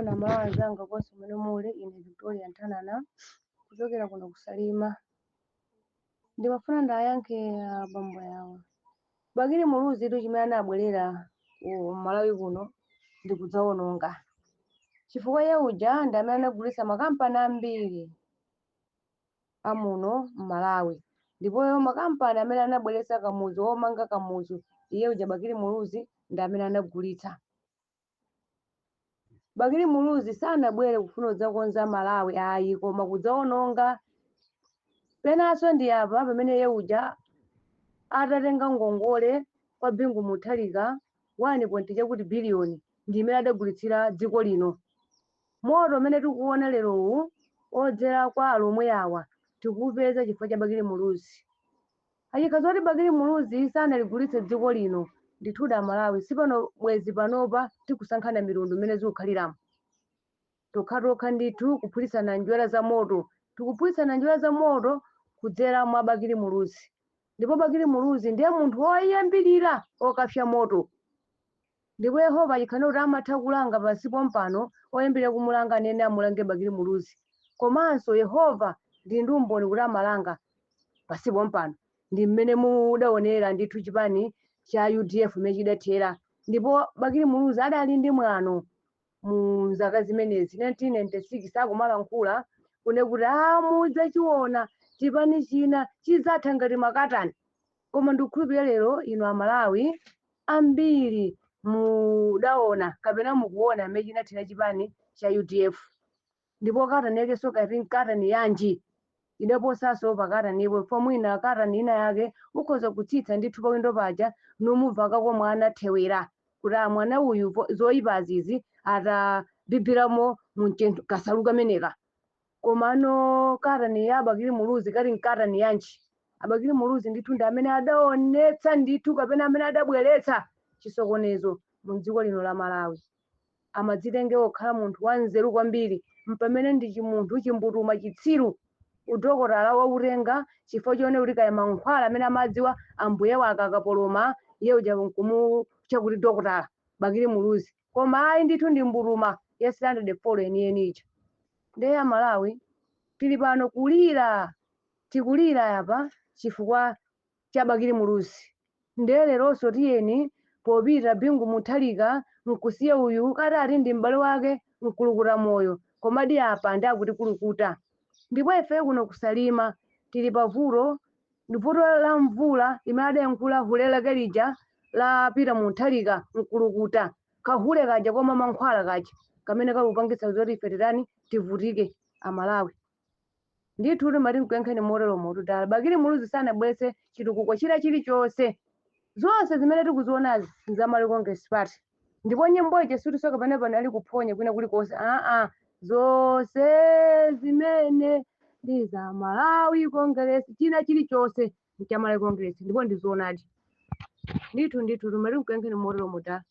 Mona Malawi zanga konse mene muli ine Victoria Ntanana kuchokera kuno kusalima. Ndimafuna ndayankhe abambo yawo. Bakili muluzi tu chimene anabwerera ku Malawi kuno ndikudzawononga. Chifukwa iye uja ndi amene anagulitsa makampani ambiri amuno m'Malawi. Ndipo makampani amene anabweretsa kamuzu omanga kamuzu iye uja Bakili Muluzi ndi amene anagulitsa. Bakili Muluzi sanabwere kufuna kudzakonza Malawi ayi koma kudzawononga. Penanso ndi apa pamene iye uja atatenga ngongole kwa Bingu Mutharika 1 biliyoni ndi imene adagulitsira dziko lino. Moto umene tikuona lero uwu odzera kwa alomwe awa tikupeza chifukwa cha Bakili Muluzi. Achikhaza kuti Bakili Muluzi sanaligulitse dziko lino ndithu Malawi sipano bwezi panopa tikusankhana milundu imene zikukhaliramo. Tokha ndithu kuphulitsana njwera za moto. Tikuphulitsana njwera za moto kudzera mwa Bakili Muluzi. Ndipo Bakili Muluzi ndiye munthu woyambirira okapsa moto. Ndipo Yehova achikhana kuti amatha kulanga pansipo mpano oyambirira kumulanga nene amulange Bakili Muluzi. Komanso Yehova ndi umboni kuti amalanga pansipo mpano. Ndi mmene mudaonera ndithu chipani cha UDF imene chidathera. Ndipo Bakili Muluzi adali ndi mwano mu zaka zimenezi 1996 akumalankhula kune kuti mudzachiona chipani china chidzatha ngati makatani. Koma ndikukhulupirira lero inu Amalawi ambiri mudaona kapena mukuona mmene chinathera chipani cha UDF. Ndipo katani yakenso kati katani yanji idaposanso pakatanipo pomwina katani ina yake ukhoza kutsitsa ndithu pawindo paja numubva kako mwana thewera kuti mwana uyu zoyipa azizi atabibiramo mchenthu kasalu kameneka. Komano katani ya Bakili Muluzi kati katani yanji. Bakili Muluzi ndithu ndi amene adaonetsa ndithu kapena amene adabweretsa chisokonezo mu dziko lino la Malawi. Amadzitenge okhala munthu wanzeru kwambiri mpamene ndi chimunthu chimbutuma chitsiru udokotala wautenga chifukwa chone kuti kaya mankhwala amene amadziwa ambuye wake akapoloma iye uja kumutcha kuti dokotala Bakili Muluzi. Koma ayi ndithu ndi mbutuma ya 304 yeniyeni ija. Ndiye Amalawi tili pano kulira tikulira apa chifukwa cha Bakili Muluzi. Ndiye leronso tiyeni popita Bingu Mutharika nkusiya uyu kati ati ndi m'bale wake nkulukuta moyo komadi apa ndi akuti kulukuta. Ndipo ife kuno kusalima tili pavuto vuto la mvula imene adayankhula hule lake lija la Peter Mutharika nkulukuta kahule kaja koma mankhwala kaja kamene kakupangitsa zoti ife titani tivutike Amalawi. Ndithu timati nkuyankheni motero motudala Bakili Muluzi sanabweretse chitukuko chilichonse. Zonse zimene tikuzionazi nzamali Congress Party. Ndipo nyimbo ije sutisoka pano ali kuphonya kwina kulikonse zonse zimene ndi za Malawi Congress china chilichonse nchamalawi Congress ndipo ndizionadi. Ndithu timati nkuyankheni motero motudala.